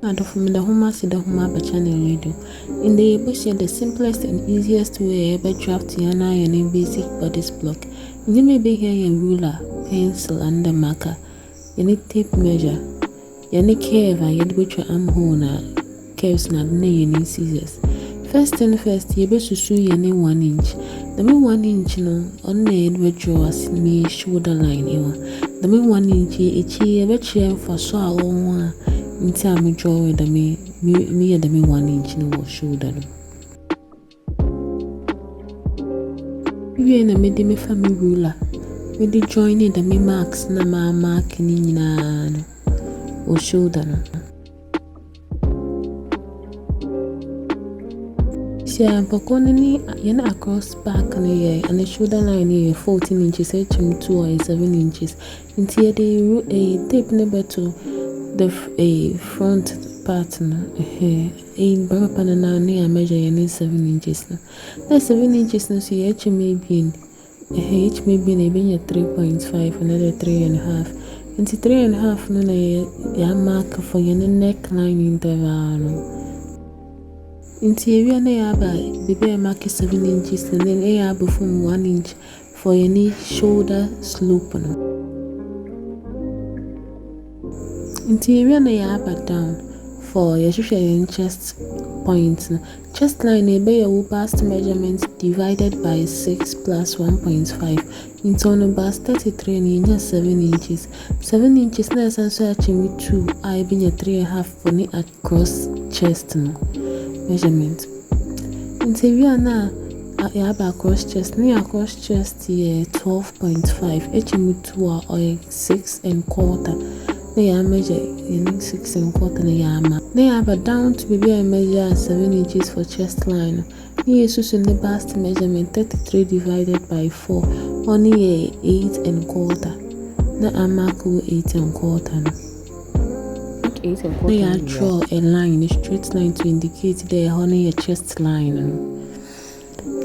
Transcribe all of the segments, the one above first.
From the Homa to the Homa channel radio. In the bush, the simplest and easiest way ever draft yana and basic bodice block. You may be here a ruler, pencil, and a marker. You need tape measure. You need curve and you need your armhole curves na you need scissors. First thing first, you best to you need 1 inch. The main 1 inch no on the edge draw me shoulder line. The main 1 inch each year for so long. In time, draw with the me at the 1 inch no shoulder. We in the middle family ruler. We did join in the me marks na ma mark in or shoulder. See, I'm poconini yana across back and the shoulder line here 14 inches, HM2 or 7 inches. Into a tape number 2. The front part in Barbara now measure you need 7 inches. That's 7 inches now, so H may be in H may be in 3.5, another 3.5. Into 3.5 no ya mark for your neckline interval. Into area na baby mark 7 inches and then a from 1 inch for your knee shoulder slope. Interior na ya back down for your chest point. Chest line be your bust measurement divided by 6 plus 1.5. Internal bust 33 and 7 inches. 7 inches na essentially achieve 2. I be 3.5 for the across chest measurement. Interior na ya across chest. Near across chest 12.5. Achieve 2 or 6 1/4. They measure in 6 1/4 They have down to be a measure 7 inches for chest line. He is in the bust measurement 33 divided by 4. Only 8 1/4. Na mark 8 1/4. They draw a line, a straight line to indicate they honey a chest line.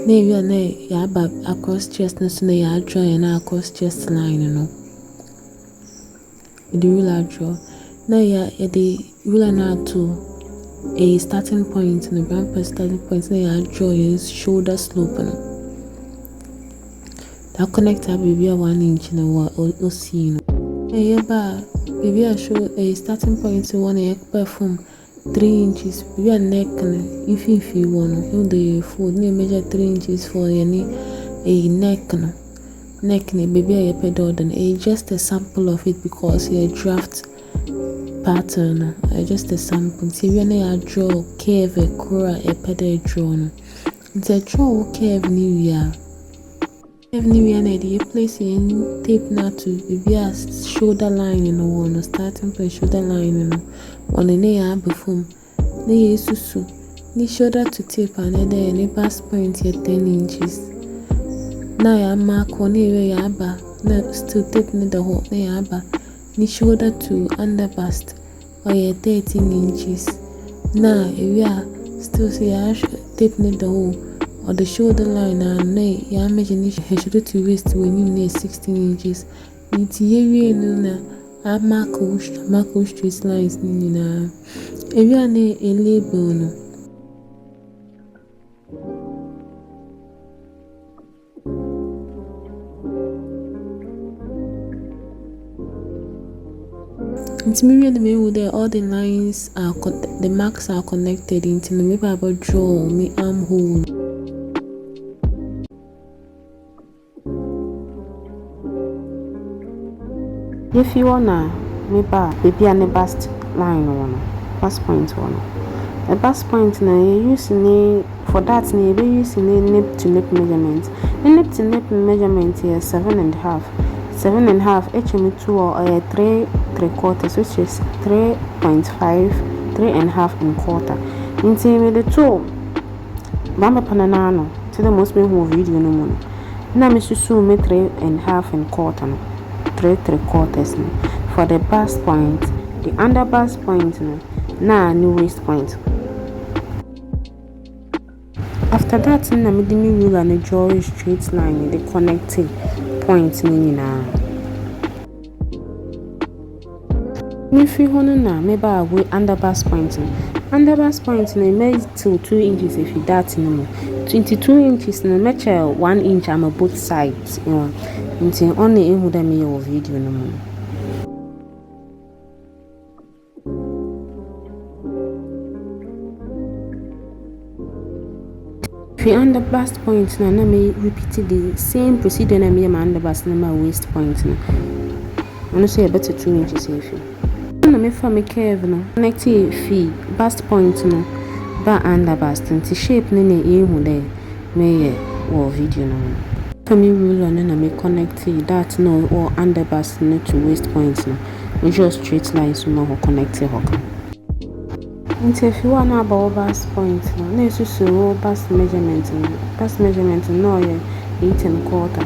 They have across chest, no they draw an across chest line. The ruler draw. Now the ruler now to a starting point and the bumper starting point. Now draw is shoulder slope. That connector baby 1 inch or see. Baby I show a starting point to 1 perform 3 inches. Baby a neck if you want the food measure 3 inches for any a neck. Neck baby I pedal and just a sample of it because a draft pattern just a sample. See when I draw curve a cora a pedal draw. It's a draw curve new year. Curve new year the place in tape now to baby a shoulder line one starting point shoulder line on the near before. They susu. The shoulder to tape and then the bust point here 10 inches. Now ya mark one area yaba na still tape ne the whole na yaba ni shoulder to under bust or 13 inches. Now area still say ya tape ne the whole or the shoulder line and na ya measure ni shoulder to waist when you need 16 inches. Niti area no na mark straight lines ni na area ne a label no. It's me the way there all the lines are the marks are connected into the maybe about draw me armhole. If you wanna maybe a bust line bust point a bust point na you use for that na you use nip to nip measurement. The nip to nip measurement here 7.5. 7.5 HM2 or 3 3/4, which is 3.5, 3.5 1/4. Into the two Bamba Pananano to the most people video no more. Now, Mr. Sue me 3.5 1/4, 3 3/4 for the bust point, the under bust point, now new waist point. After that, na me dimi ruler and draw a straight line, the connecting point Me free hono na me ba we underbust point no. Underbust point no make till 2 inches if you that no. 22 inches no measure 1 inch am both sides. Nti on the ehu da me your video no mo. Free underbust point na me repeat the same procedure na me my underbust na my waist point no. Ono say better 2 inches if you. Na me fa me curve no connect fee bust point no ba underbust nti shape ne ehu there me wo video no. For me ruler no na me connect that no or underbust no to waist point no. We just straight lines no ho connect ho. Nti if you want about bust point no na so bust measurement no ye 8 1/4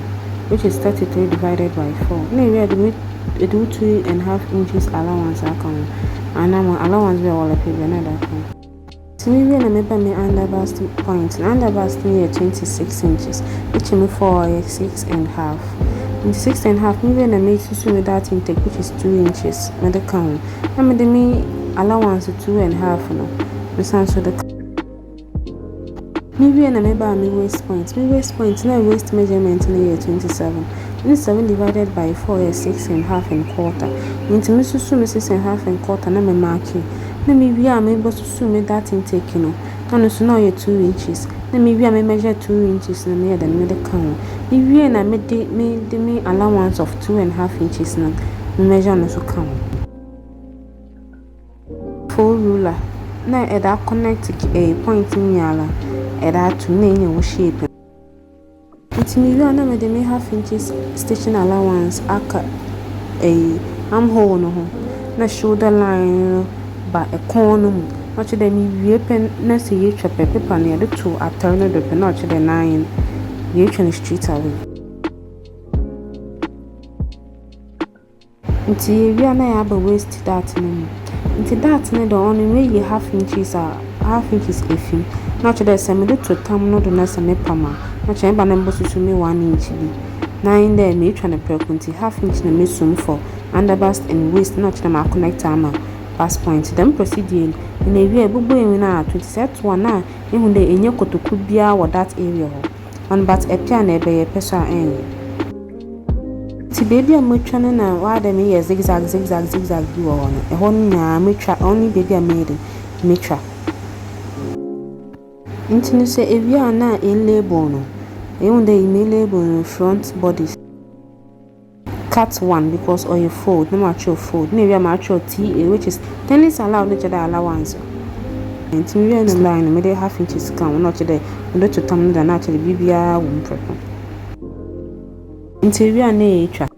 which is 33 divided by 4. Na we do 2.5 inches allowance account and I'm allowance we all pay another account. So me na me ba me underbust point underbust me 26 inches which me for 6.5. In 6.5 me na me so with that intake which is 2 inches me the count and me the me allowance 2.5 no me sound so the me na me ba me waist point na waist measurement na 27 divided by 4 is 6.5 1/4. Into me so me 6.5 1/4 na me mark na me we am able to me that intake no and so now 2 inches na me we am measure 2 inches na me then me the count me we na me the me allowance of 2.5 inches na me measure no so count full ruler na e da connect a point me ala e da to na shape. It's me we na me the me half inches stitching allowance aka a armhole no ho na shoulder line ba a corner mu much the me we pen na say you chop paper na the two attorn no the pen much the 9 you can street away. Nti we na ya ba waist that no nti that na the only way you half inches efim much the same the two tam no do na say me pama much e ba na mbo susu me 1 inch bi 9 there me try na prekunti half inch na me sum for underbust and waist not na ma connect armor bust point them procedure in a way bubu enwe na 27 one na ehun de enye kotoku bia wo that area ho on but e pia na ebe ye pesa ti baby am twa na wa da me ye zigzag bi wo no e ho nya me twa only baby am me twa intinu se evia na in label no ehun de email label no front bodice cut 1 because or you fold no match your fold no we match your TA which is tennis allowed no cheda allowance and we in the line me dey half inches count no cheda no to tam no na cheda bibia wo mprepo nti we na e twa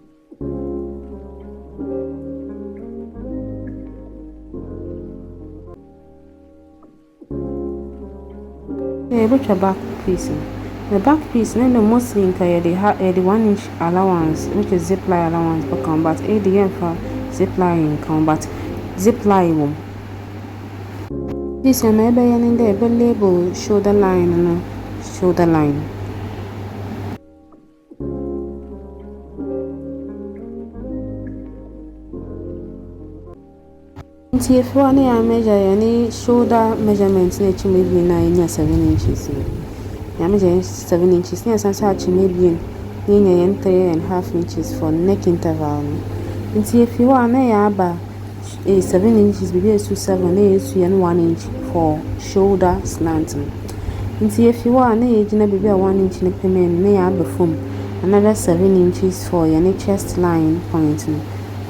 e back piece. The back piece na the mostly in the 1 inch allowance which is zip line allowance per count but ADM for zip line count but zip line this one maybe in the label shoulder line no shoulder line. Nti if one I measure any shoulder measurement na chi maybe na 7 inches. I measure 7 inches. Near Sansa maybe near 3.5 inches for neck interval. And see if you want a 7 inches, be 7 and 1 inch for shoulder slanting. And see if you want a be 1 inch in a payment, may I perform another 7 inches for your chest line point.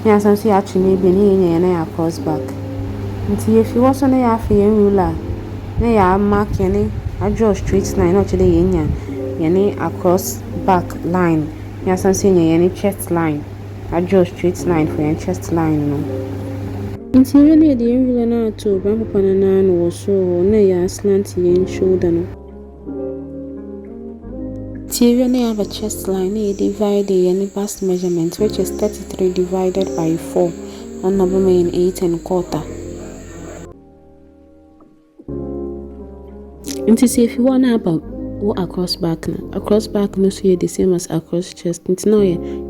Near Sansa actually maybe near across back. And see if you want a half a ruler, may I mark any. I draw straight line not today any across back line. Yes, I'm saying any chest line. I draw straight line for your chest line no. Interior near the area na to bump upon an or so no ya slant yen shoulder no. Interior near the chest line divide any bust measurement which is 33 divided by 4 on number main 8 1/4. And to see if you want about what across back no so the same as across chest. It's now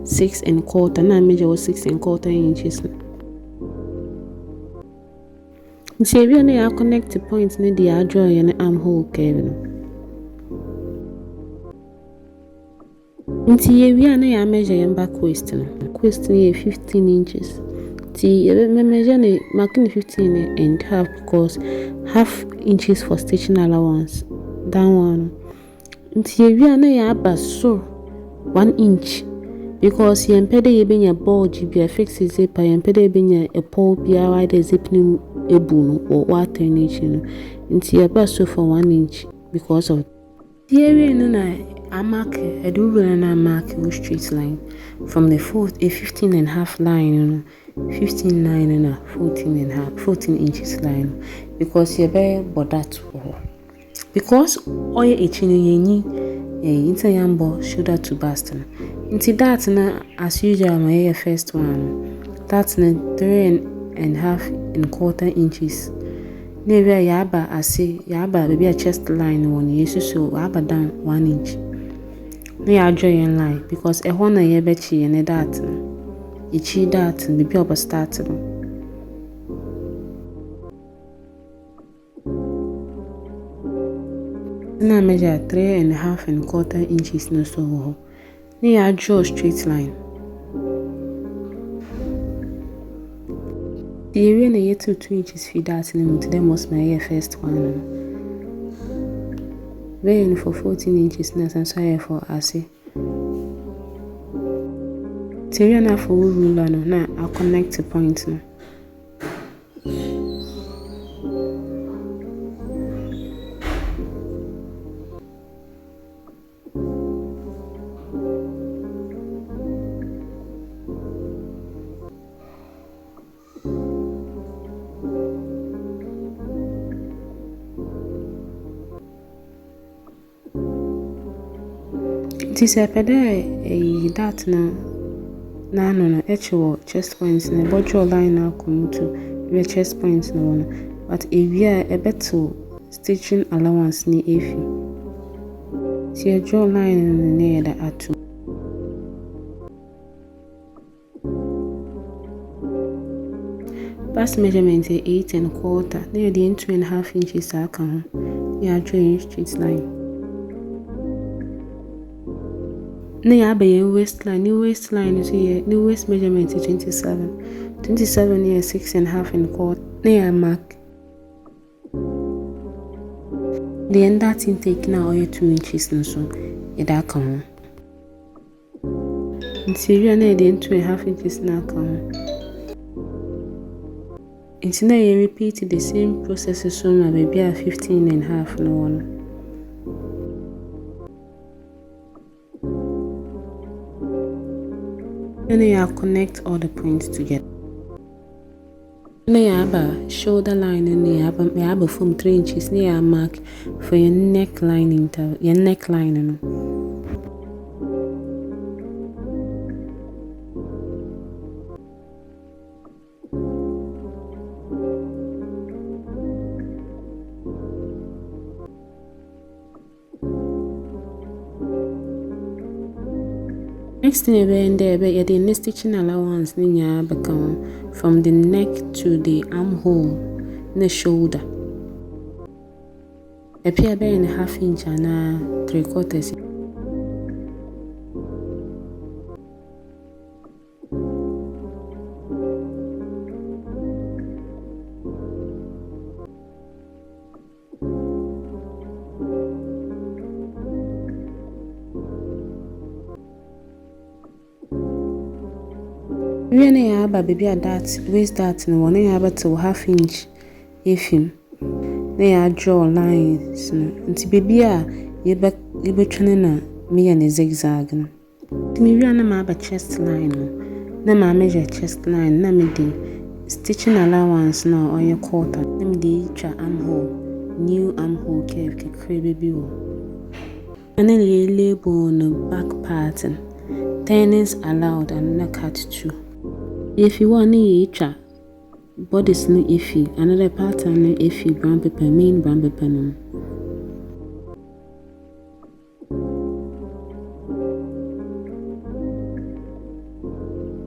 6 1/4 na measure was 6 1/4 inches. Nti ewie na ya connect point ne de draw ye ne armhole curve no. Nti ewie na ya measure ye back waist no. Waist no 15 inches. Nti me measure ne mark 15 and half because half inches for stitching allowance. That one. Nti ewie na ya aba so 1 inch because ye mpede ye benya bulge bi fix zip ye mpede benya a pole bi wide the zip ni ebu no or water ni chi no. Nti ye ba so for 1 inch because of the area no na I mark I do na mark a straight line from the 15 and half line, you know, 15 line and 14 and half 14 inches line because you be that because oil echino yenyi into yambo shoulder to bust into that na as usual my first one that's na 3.25 inches. Never yaba ase yaba baby a chest line one yesu so yaba down 1 inch. Na ya draw in line because e ho na ye bechi ye ne that ichi that baby oba start no. Na measure 3.25 inches no so ho. Na ya draw straight line. The area na yet 2 inches feed that no to them was my first one. Very for 14 inches na so for ase. Area na for ruler no na I connect the point no. It is a pede that na no actual chest points na body line na come to the chest points no one but if we are a better stitching allowance ni efi see a draw line near the atu bust measurement 8.25 near the 2.5 inches aka ya draw straight line. Na ya be waistline, new waistline is here, new waist measurement is 27. 27 here 6.25. Na ya mark. The end that intake now all 2 inches no so. Ya da come. Interior na the 2.5 inches na come. Inti na you repeat the same process so na baby a 15.5 no one. Then you connect all the points together. Then you have a shoulder line and you have a from 3 inches near mark for your neckline your neckline. Next thing you there, but the stitching allowance become from the neck to the armhole, the shoulder. Appear by 1/2 inch and 3/4. We na ya ba baby at that waist that no one ya ba to 1/2 inch if him na ya draw lines no nti baby a ye be twene na me ya zigzag no nti me wi na ma ba chest line no na ma measure chest line na me dey stitching allowance na or your quarter na me dey twa armhole new armhole curve kekre baby wo and then you label on the back pattern turnings allowed and na cut too. If you want to bodice no iffy, another pattern no iffy brown paper, main brown paper no.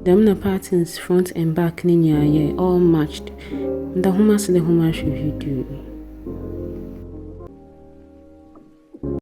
Them the patterns front and back ninya all matched. The home as the home video.